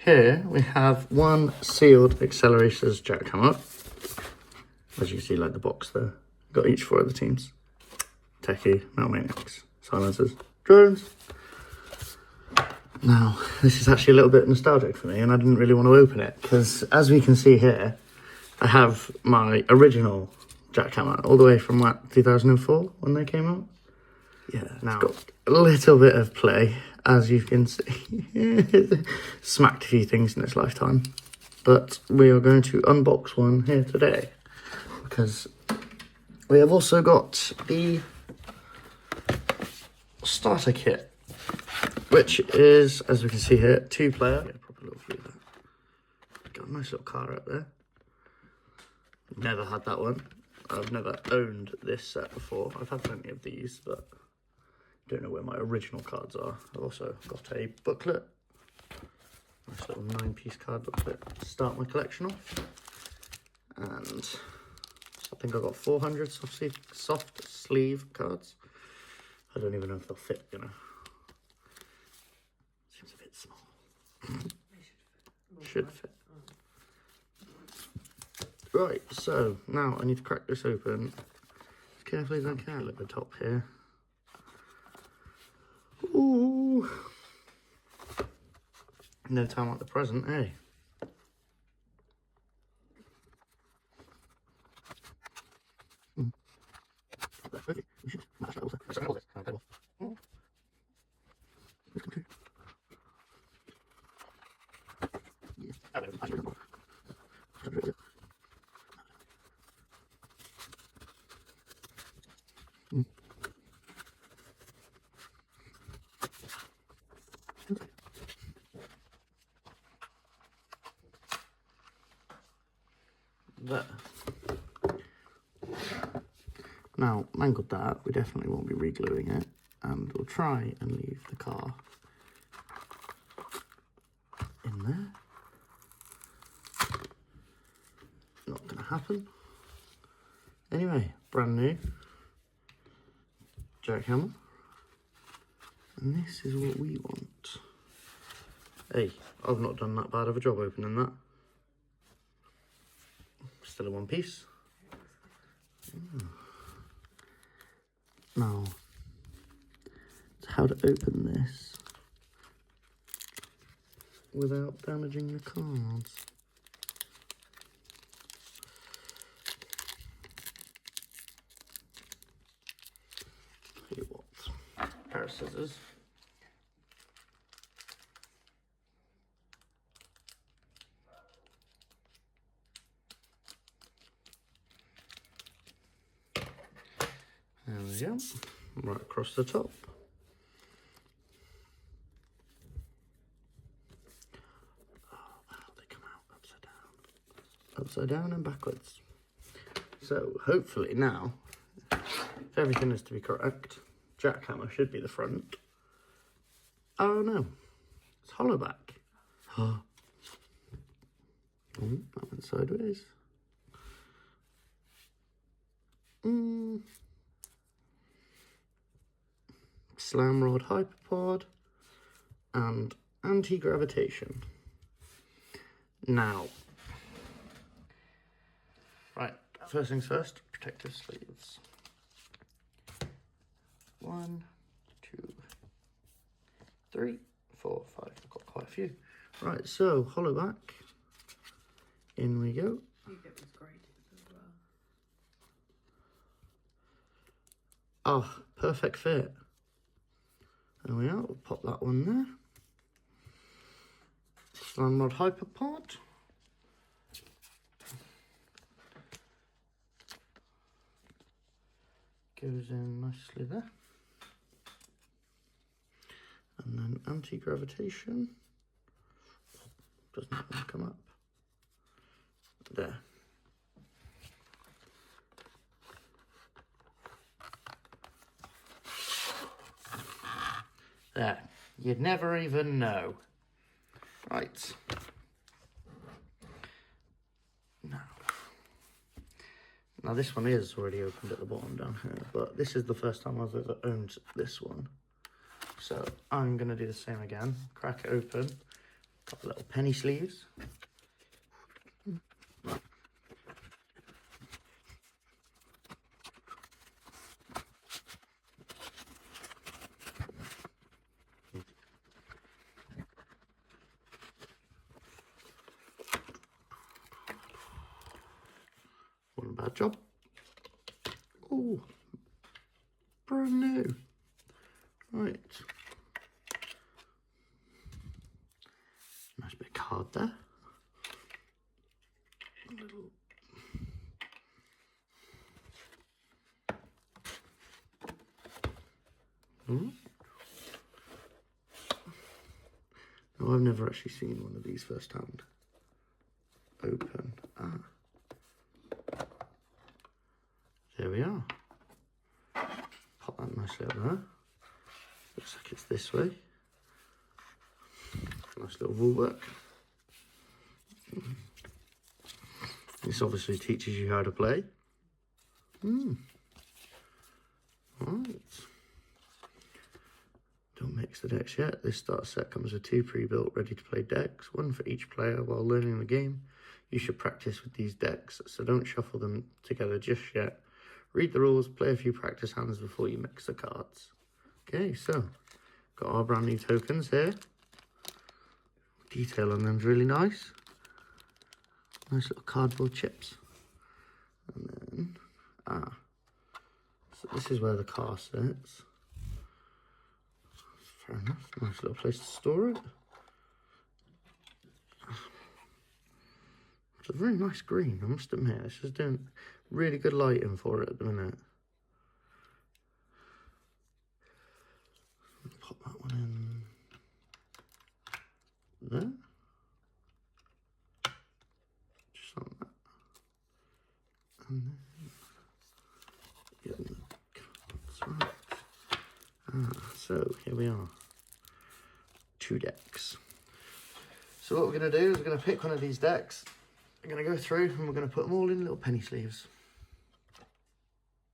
here we have one sealed Acceleracers Jackhammer. As you can see, like the box there. Got each 4 of the teams. Techie, Metal Maniacs, Silencers, Drones. Now, this is actually a little bit nostalgic for me, and I didn't really want to open it, because as we can see here, I have my original Jackhammer, all the way from, what, 2004, when they came out? Yeah, now it's got a little bit of play, as you can see. Smacked a few things in its lifetime. But we are going to unbox one here today, because we have also got the starter kit, which is, as we can see here, 2-player. Yeah, proper little view there. Got a nice little car up there. Never had that one. I've never owned this set before. I've had plenty of these, but don't know where my original cards are. I've also got a booklet. Nice little 9-piece card booklet to start my collection off. And I think I've got 400 soft sleeve cards. I don't even know if they'll fit, you know. Seems a bit small. Should fit. Right, so now I need to crack this open as carefully as I can at the top here. Ooh. No time like the present, eh? There. Now, mangled that, we definitely won't be re-gluing it, and we'll try and leave the car in there. Not going to happen. Anyway, brand new Jackhammer, and this is what we want. Hey, I've not done that bad of a job opening that. Still in one piece. Now, how to open this without damaging the cards. Tell you what, pair of scissors. There we go, right across the top. Oh, wow, they come out upside down and backwards. So hopefully now, if everything is to be correct, Jackhammer should be the front. Oh no, it's Hollowback. Oh, that went sideways. Slam Rod Hyperpod and anti-gravitation. Now, right, first things first, protective sleeves. 1, 2, 3, 4, 5. I've got quite a few. Right, so Hollowback. In we go. You get these graded as well. Oh, perfect fit. There we are, we'll pop that one there. Slam Rod Hyperpod. Goes in nicely there. And then anti-gravitation. Doesn't want to come up. There. There, you'd never even know. Right. Now this one is already opened at the bottom down here, but this is the first time I've ever owned this one. So I'm going to do the same again. Crack it open, Couple little penny sleeves. One bad job. Oh, brand new. Right. Nice bit of card there. A little. No, I've never actually seen one of these firsthand. Open. There we are. Pop that nicely up there. Looks like it's this way. Nice little woolwork. This obviously teaches you how to play. Right. Don't mix the decks yet. This starter set comes with 2 pre-built ready-to-play decks, 1 for each player. While learning the game, you should practice with these decks, so don't shuffle them together just yet. Read the rules, play a few practice hands before you mix the cards. Okay, so got our brand new tokens here. Detail on them's really nice. Nice little cardboard chips. And then, so this is where the car sits. Fair enough, nice little place to store it. It's a very nice green, I must admit. It's just doing really good lighting for it at the minute. Pop that one in there. Just like that. And then get the cards right. So here we are. 2 decks. So what we're going to do is we're going to pick one of these decks. We're going to go through and we're going to put them all in little penny sleeves.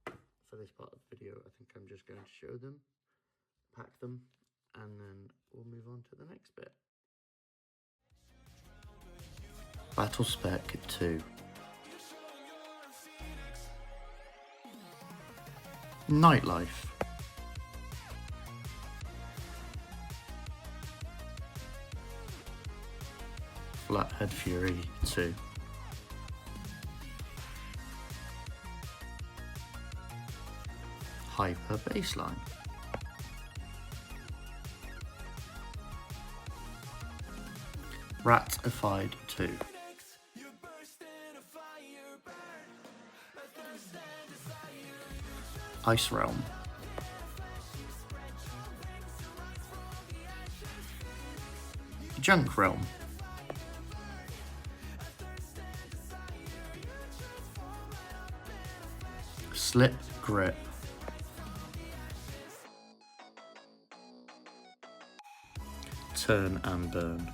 For this part of the video, I think I'm just going to show them, pack them, and then we'll move on to the next bit. Battle Spec 2. Nightlife. Flathead Fury 2. Hyper Baseline. Ratified 2. Ice Realm. Junk Realm. Slip Grip. Turn and Burn.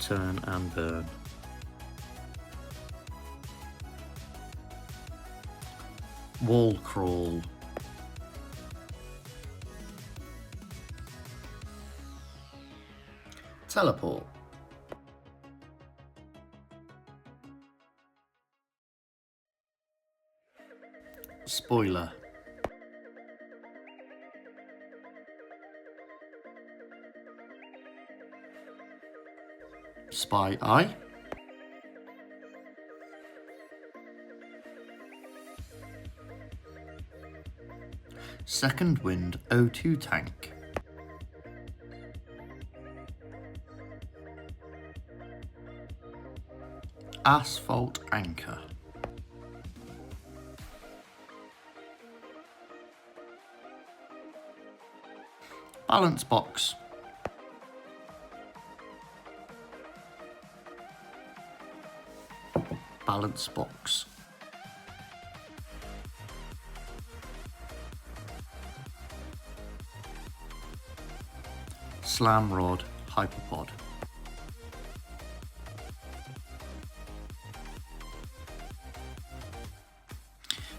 Turn and Burn. Wall Crawl. Teleport. Spoiler. Spy Eye. Second Wind O2 Tank. Asphalt Anchor. Balance Box. Balance Box. Slam Rod Hyperpod.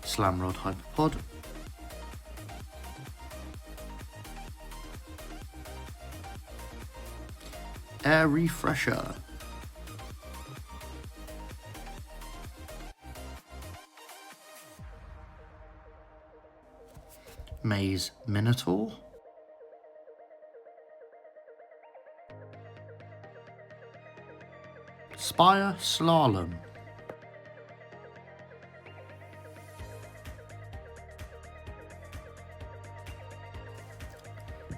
Slam Rod Hyperpod. Air Refresher. Maze Minotaur. Spire Slalom.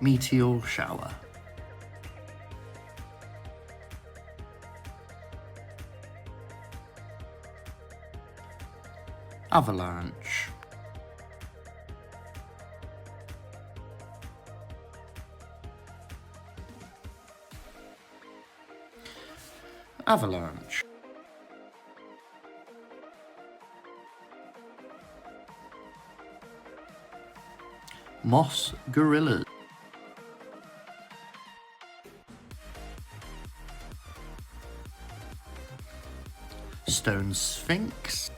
Meteor Shower. Avalanche. Avalanche. Moss Gorillas. Stone Sphinx.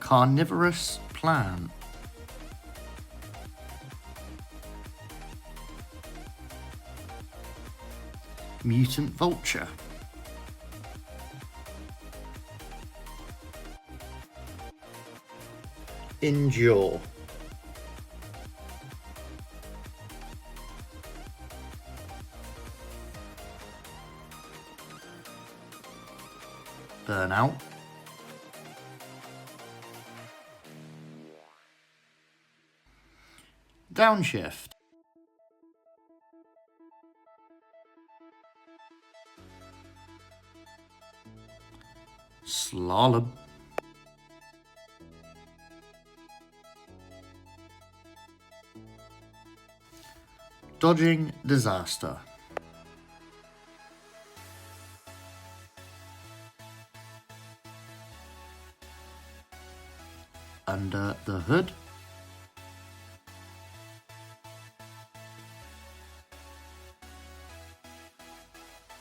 Carnivorous Plant. Mutant Vulture. Endure. Burnout. Downshift. Slalom. Dodging Disaster. Under the Hood.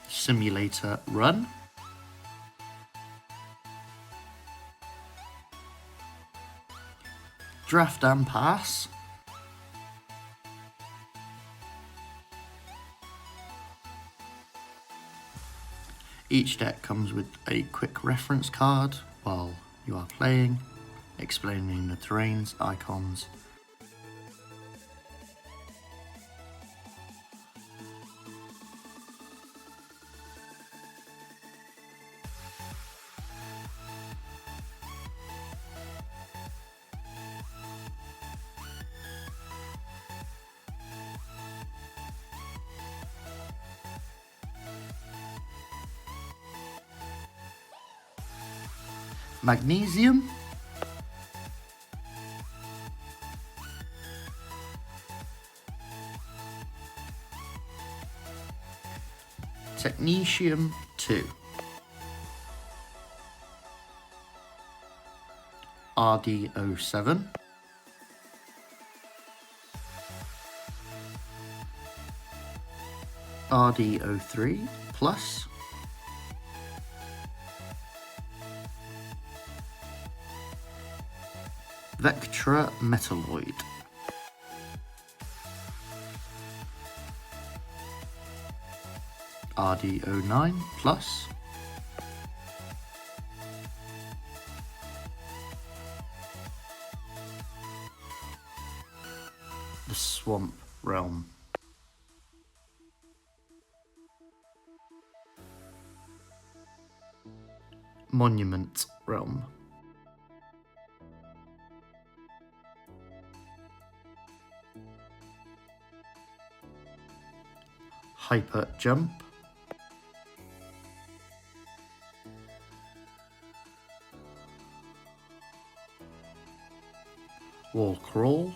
Simulator Run. Draft and Pass. Each deck comes with a quick reference card while you are playing, explaining the terrains, icons. Magnesium. Technetium 2. RD07. RD03 Plus. Vectra Metalloid. RD09 Plus. The Swamp Realm. Monument Realm. Hyper Jump. Wall Crawl.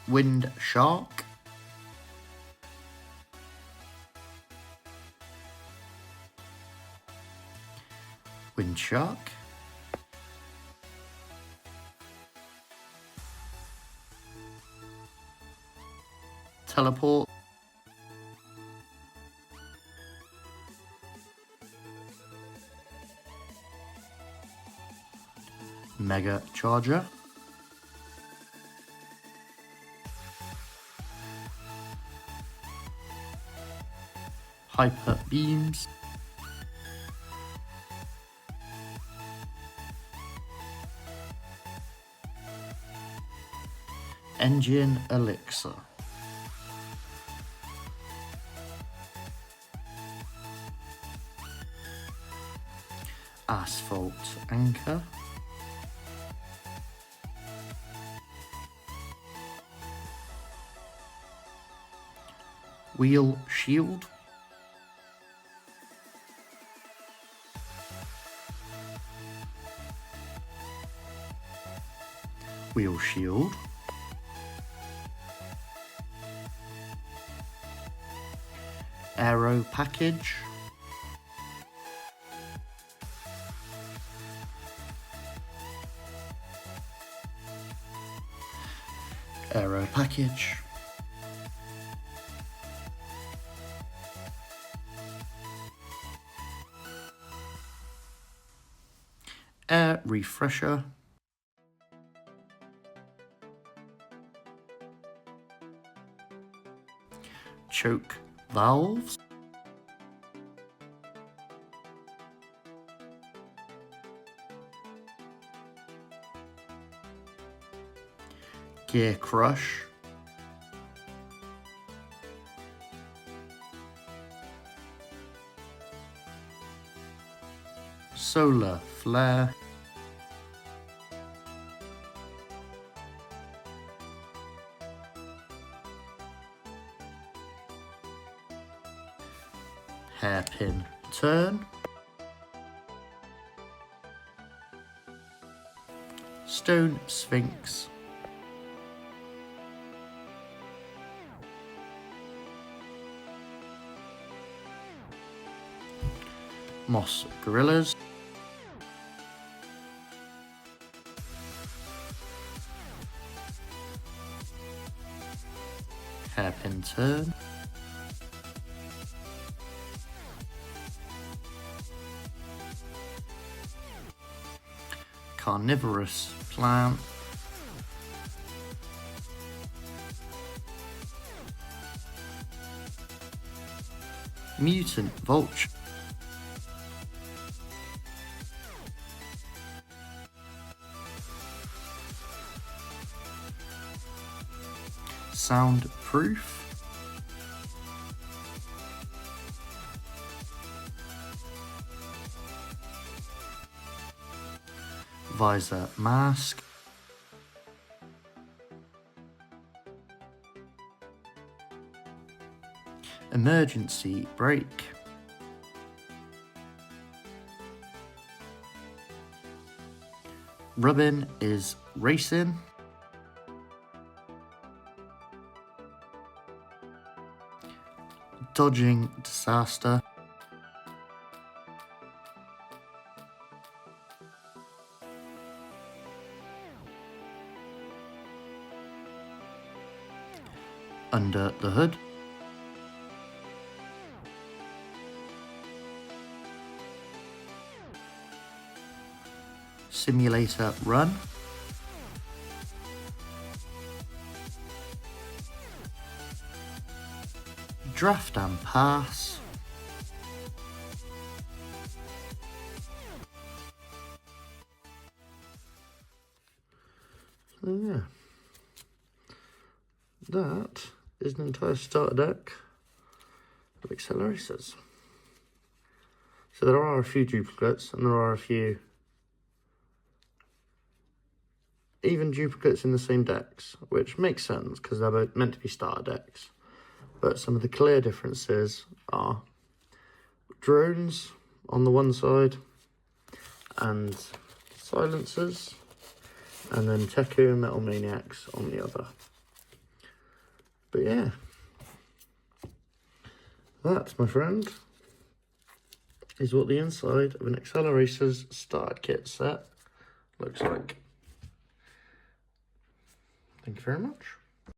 Wind Shark. Wind Shark. Teleport. Mega Charger, Hyper Beams, Engine Elixir, Asphalt Anchor, Wheel Shield, Wheel Shield, Aero Package, Aero Package, Air Refresher, Choke Valves, Gear Crush, Solar Flare, Hairpin Turn, Stone Sphinx, Moss Gorillas, Hairpin Turn, Carnivorous Plant, Mutant Vulture, Soundproof, Visor Mask, Emergency Brake, Rubbin is Racing, Dodging Disaster, Under the Hood, Simulator Run, Draft and Pass, so yeah, that is an entire starter deck of Acceleracers. So there are a few duplicates and there are a few even duplicates in the same decks, which makes sense because they're both meant to be starter decks. But some of the clear differences are drones on the one side and silencers, and then Teku and Metal Maniacs on the other. But yeah, that, my friend, is what the inside of an Acceleracers starter kit set looks like. Thank you very much.